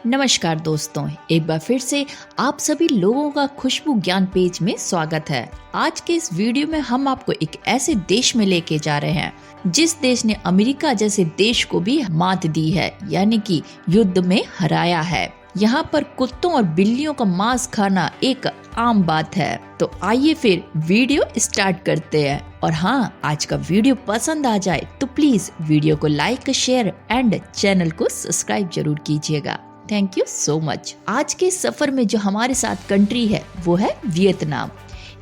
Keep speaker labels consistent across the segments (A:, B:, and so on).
A: नमस्कार दोस्तों, एक बार फिर से आप सभी लोगों का खुशबू ज्ञान पेज में स्वागत है। आज के इस वीडियो में हम आपको एक ऐसे देश में लेके जा रहे हैं जिस देश ने अमेरिका जैसे देश को भी मात दी है, यानी कि युद्ध में हराया है। यहाँ पर कुत्तों और बिल्लियों का मांस खाना एक आम बात है। तो आइए फिर वीडियो स्टार्ट करते हैं। और हाँ, आज का वीडियो पसंद आ जाए तो प्लीज वीडियो को लाइक, शेयर एंड चैनल को सब्सक्राइब जरूर कीजिएगा। Thank you so much. आज के सफर में जो हमारे साथ कंट्री है वो है वियतनाम।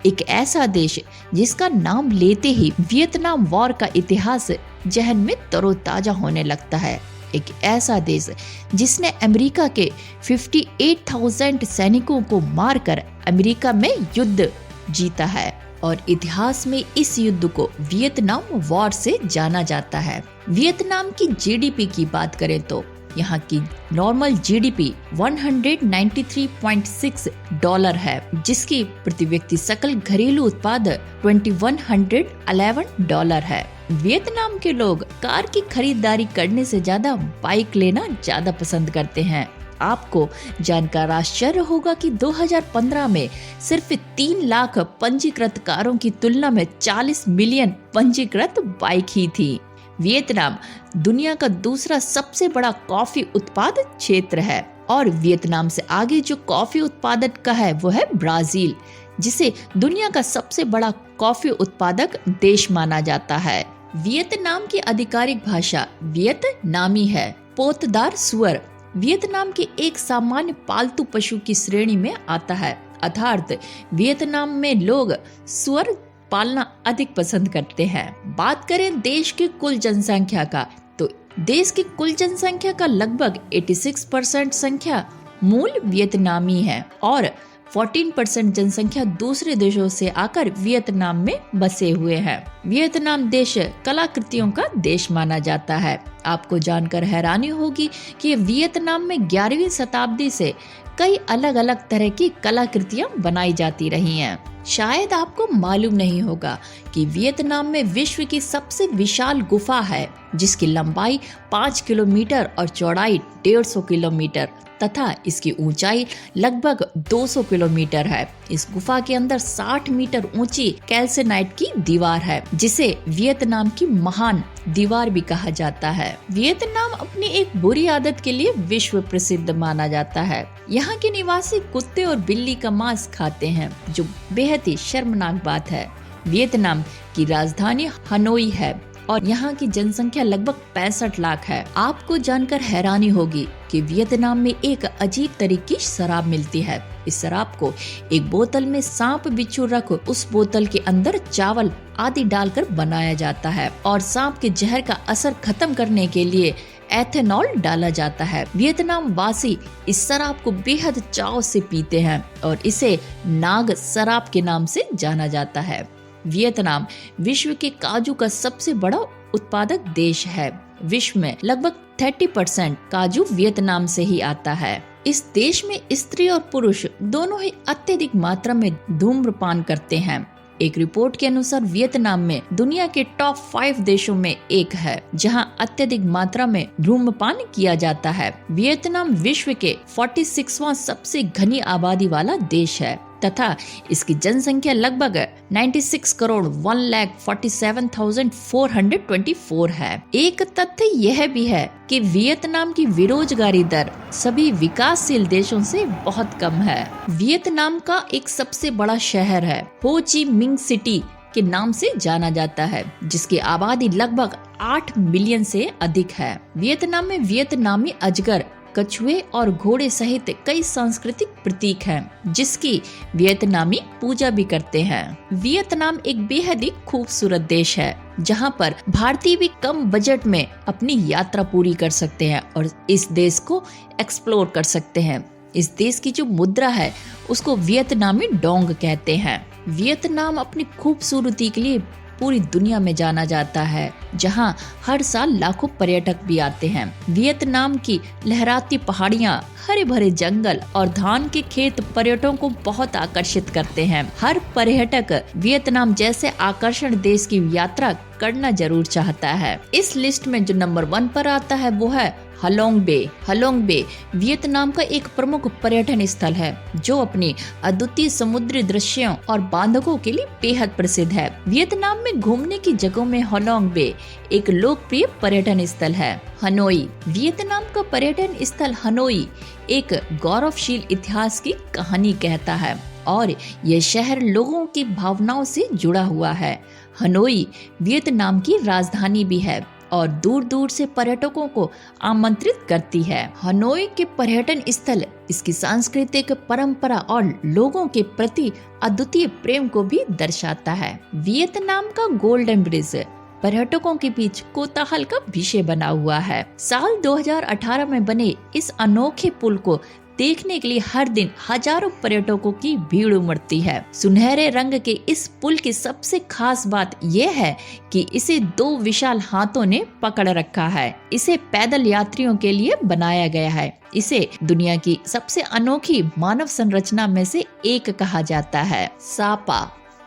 A: एक ऐसा देश जिसका नाम लेते ही वियतनाम वॉर का इतिहास जहन में तरोताजा होने लगता है। एक ऐसा देश जिसने अमेरिका के 58,000 सैनिकों को मारकर अमेरिका में युद्ध जीता है और इतिहास में इस युद्ध को वियतनाम वॉर से जाना जाता है। वियतनाम की जीडीपी की बात करें तो यहाँ की नॉर्मल जीडीपी 193.6 डॉलर है, जिसकी प्रति व्यक्ति सकल घरेलू उत्पाद 2111 डॉलर है। वियतनाम के लोग कार की खरीदारी करने से ज्यादा बाइक लेना ज्यादा पसंद करते हैं। आपको जानकर आश्चर्य होगा कि 2015 में सिर्फ 3 लाख पंजीकृत कारों की तुलना में 40 मिलियन पंजीकृत बाइक ही थी। वियतनाम दुनिया का दूसरा सबसे बड़ा कॉफी उत्पादक क्षेत्र है और वियतनाम से आगे जो कॉफी उत्पादक का है वो है ब्राजील, जिसे दुनिया का सबसे बड़ा कॉफी उत्पादक देश माना जाता है। वियतनाम की आधिकारिक भाषा वियतनामी है। पोतदार सुअर वियतनाम के एक सामान्य पालतू पशु की श्रेणी में आता है, अर्थात वियतनाम में लोग सुअर पालना अधिक पसंद करते हैं। बात करें देश की कुल जनसंख्या का, तो देश की कुल जनसंख्या का लगभग 86% संख्या मूल वियतनामी है और 14% जनसंख्या दूसरे देशों से आकर वियतनाम में बसे हुए हैं। वियतनाम देश कलाकृतियों का देश माना जाता है। आपको जानकर हैरानी होगी कि वियतनाम में 11वीं शताब्दी से कई अलग अलग तरह की कलाकृतियां बनाई जाती रही हैं। शायद आपको मालूम नहीं होगा कि वियतनाम में विश्व की सबसे विशाल गुफा है, जिसकी लंबाई 5 किलोमीटर और चौड़ाई 150 किलोमीटर तथा इसकी ऊंचाई लगभग 200 किलोमीटर है। इस गुफा के अंदर 60 मीटर ऊंची कैल्साइट की दीवार है, जिसे वियतनाम की महान दीवार भी कहा जाता है। वियतनाम अपनी एक बुरी आदत के लिए विश्व प्रसिद्ध माना जाता है। यहाँ के निवासी कुत्ते और बिल्ली का मांस खाते हैं, जो बेहद ही शर्मनाक बात है। वियतनाम की राजधानी हनोई है और यहाँ की जनसंख्या लगभग 65 लाख है। आपको जानकर हैरानी होगी कि वियतनाम में एक अजीब तरीके की शराब मिलती है। इस शराब को एक बोतल में सांप बिच्छू रख उस बोतल के अंदर चावल आदि डालकर बनाया जाता है और सांप के जहर का असर खत्म करने के लिए एथेनॉल डाला जाता है। वियतनाम वासी इस शराब को बेहद चाव से पीते हैं और इसे नाग शराब के नाम से जाना जाता है। वियतनाम विश्व के काजू का सबसे बड़ा उत्पादक देश है। विश्व में लगभग 30% काजू वियतनाम से ही आता है। इस देश में स्त्री और पुरुष दोनों ही अत्यधिक मात्रा में धूम्रपान करते हैं। एक रिपोर्ट के अनुसार वियतनाम में दुनिया के टॉप 5 देशों में एक है, जहां अत्यधिक मात्रा में धूम्रपान किया जाता है। वियतनाम विश्व के 46वां सबसे घनी आबादी वाला देश है तथा इसकी जनसंख्या लगभग 96 करोड़ 1,47,424 है। एक तथ्य यह भी है कि वियतनाम की बेरोजगारी दर सभी विकासशील देशों से बहुत कम है। वियतनाम का एक सबसे बड़ा शहर है हो ची मिन्ह सिटी के नाम से जाना जाता है, जिसकी आबादी लगभग 8 मिलियन से अधिक है। वियतनाम में वियतनामी अजगर, कछुए और घोड़े सहित कई सांस्कृतिक प्रतीक हैं, जिसकी वियतनामी पूजा भी करते हैं। वियतनाम एक बेहद ही खूबसूरत देश है, जहां पर भारतीय भी कम बजट में अपनी यात्रा पूरी कर सकते हैं और इस देश को एक्सप्लोर कर सकते हैं। इस देश की जो मुद्रा है उसको वियतनामी डोंग कहते हैं। वियतनाम अपनी खूबसूरती के लिए पूरी दुनिया में जाना जाता है, जहां हर साल लाखों पर्यटक भी आते हैं। वियतनाम की लहराती पहाड़ियां, हरे भरे जंगल और धान के खेत पर्यटकों को बहुत आकर्षित करते हैं। हर पर्यटक वियतनाम जैसे आकर्षण देश की यात्रा करना जरूर चाहता है। इस लिस्ट में जो नंबर 1 पर आता है वो है हलोंग बे। हलोंग बे वियतनाम का एक प्रमुख पर्यटन स्थल है जो अपनी अद्वितीय समुद्री दृश्यों और बांधों के लिए बेहद प्रसिद्ध है। वियतनाम में घूमने की जगहों में हलोंग बे एक लोकप्रिय पर्यटन स्थल है। हनोई। वियतनाम का पर्यटन स्थल हनोई एक गौरवशील इतिहास की कहानी कहता है और यह शहर लोगों की भावनाओं से जुड़ा हुआ है। हनोई वियतनाम की राजधानी भी है और दूर दूर से पर्यटकों को आमंत्रित करती है। हनोई के पर्यटन स्थल इसकी सांस्कृतिक परंपरा और लोगों के प्रति अद्वितीय प्रेम को भी दर्शाता है। वियतनाम का गोल्डन ब्रिज पर्यटकों के बीच कोताहल का विषय बना हुआ है। साल 2018 में बने इस अनोखे पुल को देखने के लिए हर दिन हजारों पर्यटकों की भीड़ उमड़ती है। सुनहरे रंग के इस पुल की सबसे खास बात यह है कि इसे 2 विशाल हाथों ने पकड़ रखा है। इसे पैदल यात्रियों के लिए बनाया गया है। इसे दुनिया की सबसे अनोखी मानव संरचना में से एक कहा जाता है। सापा।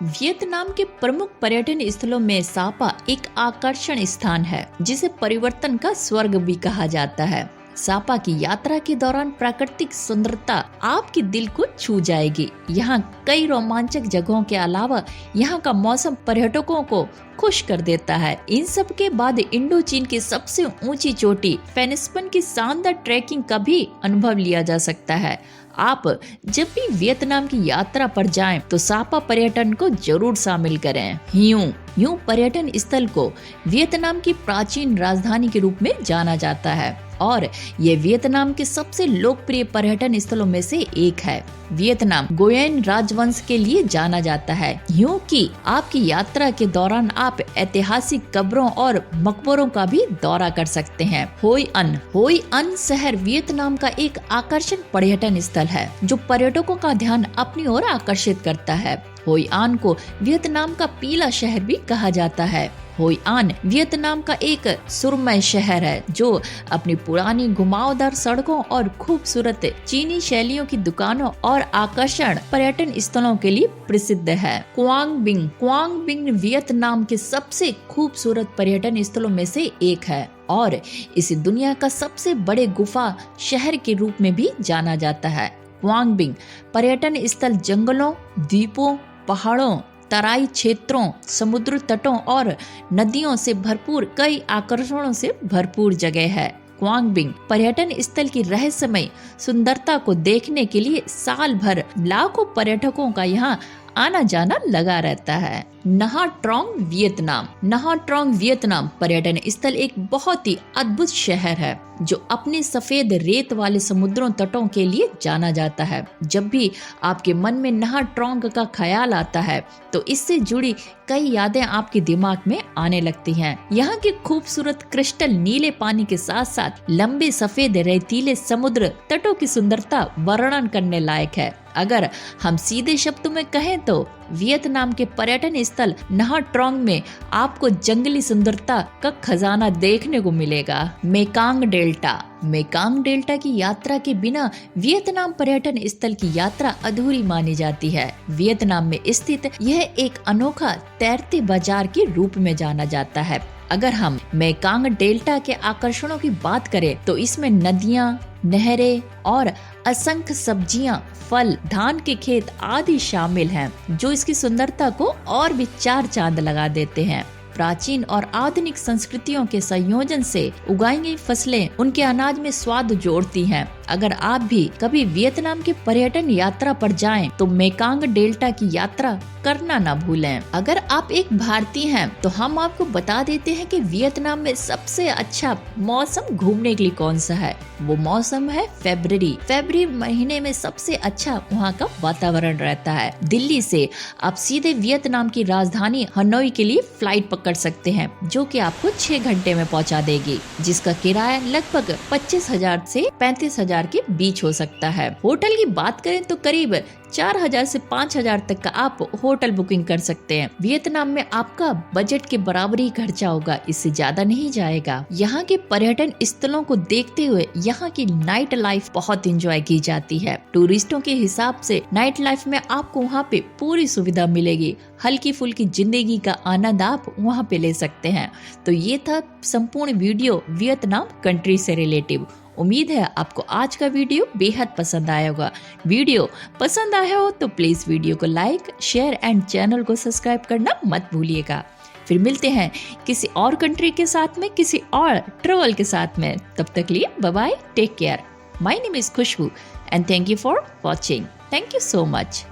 A: वियतनाम के प्रमुख पर्यटन स्थलों में सापा एक आकर्षण स्थान है जिसे परिवर्तन का स्वर्ग भी कहा जाता है। सापा की यात्रा के दौरान प्राकृतिक सुंदरता आपके दिल को छू जाएगी। यहाँ कई रोमांचक जगहों के अलावा यहाँ का मौसम पर्यटकों को खुश कर देता है। इन सब के बाद इंडो चीन की सबसे ऊंची चोटी फेनिस्पन की शानदार ट्रैकिंग का भी अनुभव लिया जा सकता है। आप जब भी वियतनाम की यात्रा पर जाएं तो सापा पर्यटन को जरूर शामिल करें। ह्यू पर्यटन स्थल को वियतनाम की प्राचीन राजधानी के रूप में जाना जाता है और ये वियतनाम के सबसे लोकप्रिय पर्यटन स्थलों में से एक है। वियतनाम गोयन राजवंश के लिए जाना जाता है। ह्यू की आपकी यात्रा के दौरान आप ऐतिहासिक कब्रों और मकबरों का भी दौरा कर सकते हैं। होई अन शहर वियतनाम का एक आकर्षण पर्यटन स्थल है जो पर्यटकों का ध्यान अपनी ओर आकर्षित करता है। होई आन को वियतनाम का पीला शहर भी कहा जाता है। होई आन वियतनाम का एक सुरमय शहर है जो अपनी पुरानी घुमावदार सड़कों और खूबसूरत चीनी शैलियों की दुकानों और आकर्षण पर्यटन स्थलों के लिए प्रसिद्ध है। क्वांग बिंग वियतनाम के सबसे खूबसूरत पर्यटन स्थलों में से एक है और इसे दुनिया का सबसे बड़े गुफा शहर के रूप में भी जाना जाता है। क्वांग बिंग पर्यटन स्थल जंगलों, द्वीपों, पहाड़ों, तराई क्षेत्रों, समुद्र तटों और नदियों से भरपूर कई आकर्षणों से भरपूर जगह है। क्वांग बिंग पर्यटन स्थल की रहस्यमय सुंदरता को देखने के लिए साल भर लाखों पर्यटकों का यहाँ आना जाना लगा रहता है। नहा ट्रोंग वियतनाम पर्यटन स्थल एक बहुत ही अद्भुत शहर है जो अपने सफेद रेत वाले समुद्रों तटों के लिए जाना जाता है। जब भी आपके मन में नहा ट्रोंग का ख्याल आता है तो इससे जुड़ी कई यादें आपके दिमाग में आने लगती हैं। यहाँ के खूबसूरत क्रिस्टल नीले पानी के साथ साथ लंबे सफेद रेतीले समुद्र तटों की सुंदरता वर्णन करने लायक है। अगर हम सीधे शब्दों में कहें तो वियतनाम के पर्यटन स्थल नहा ट्रोंग में आपको जंगली सुंदरता का खजाना देखने को मिलेगा। मेकांग डेल्टा की यात्रा के बिना वियतनाम पर्यटन स्थल की यात्रा अधूरी मानी जाती है। वियतनाम में स्थित यह एक अनोखा तैरते बाजार के रूप में जाना जाता है। अगर हम मेकांग डेल्टा के आकर्षणों की बात करें तो इसमें नदियां, नहरें और असंख्य सब्जियां, फल, धान के खेत आदि शामिल हैं जो इसकी सुंदरता को और भी 4 चांद लगा देते हैं। प्राचीन और आधुनिक संस्कृतियों के संयोजन से उगाई गई फसलें उनके अनाज में स्वाद जोड़ती हैं। अगर आप भी कभी वियतनाम के पर्यटन यात्रा पर जाएं तो मेकांग डेल्टा की यात्रा करना ना भूलें। अगर आप एक भारतीय हैं तो हम आपको बता देते हैं कि वियतनाम में सबसे अच्छा मौसम घूमने के लिए कौन सा है। वो मौसम है फरवरी महीने में सबसे अच्छा वहाँ का वातावरण रहता है। दिल्ली से आप सीधे वियतनाम की राजधानी हनोई के लिए फ्लाइट पकड़ सकते हैं जो कि आपको 6 घंटे में पहुँचा देगी, जिसका किराया लगभग 25,000 से 35,000 5,000 के बीच हो सकता है। होटल की बात करें तो करीब 4,000 से 5,000 तक का आप होटल बुकिंग कर सकते हैं। वियतनाम में आपका बजट के बराबर ही खर्चा होगा, इससे ज्यादा नहीं जाएगा। यहाँ के पर्यटन स्थलों को देखते हुए यहाँ की नाइट लाइफ बहुत एंजॉय की जाती है। टूरिस्टों के हिसाब से नाइट लाइफ में आपको वहाँ पे पूरी सुविधा मिलेगी। हल्की फुल्की जिंदगी का आनंद आप वहाँ पे ले सकते हैं। तो ये था संपूर्ण वीडियो वियतनाम कंट्री से रिलेटिव। उम्मीद है आपको आज का वीडियो बेहद पसंद आया होगा। वीडियो पसंद आया हो तो प्लीज वीडियो को लाइक, शेयर एंड चैनल को सब्सक्राइब करना मत भूलिएगा। फिर मिलते हैं किसी और कंट्री के साथ में, किसी और ट्रैवल के साथ में। तब तक लिए bye bye, take care. My name is Khushbu and thank you for watching. Thank you so much.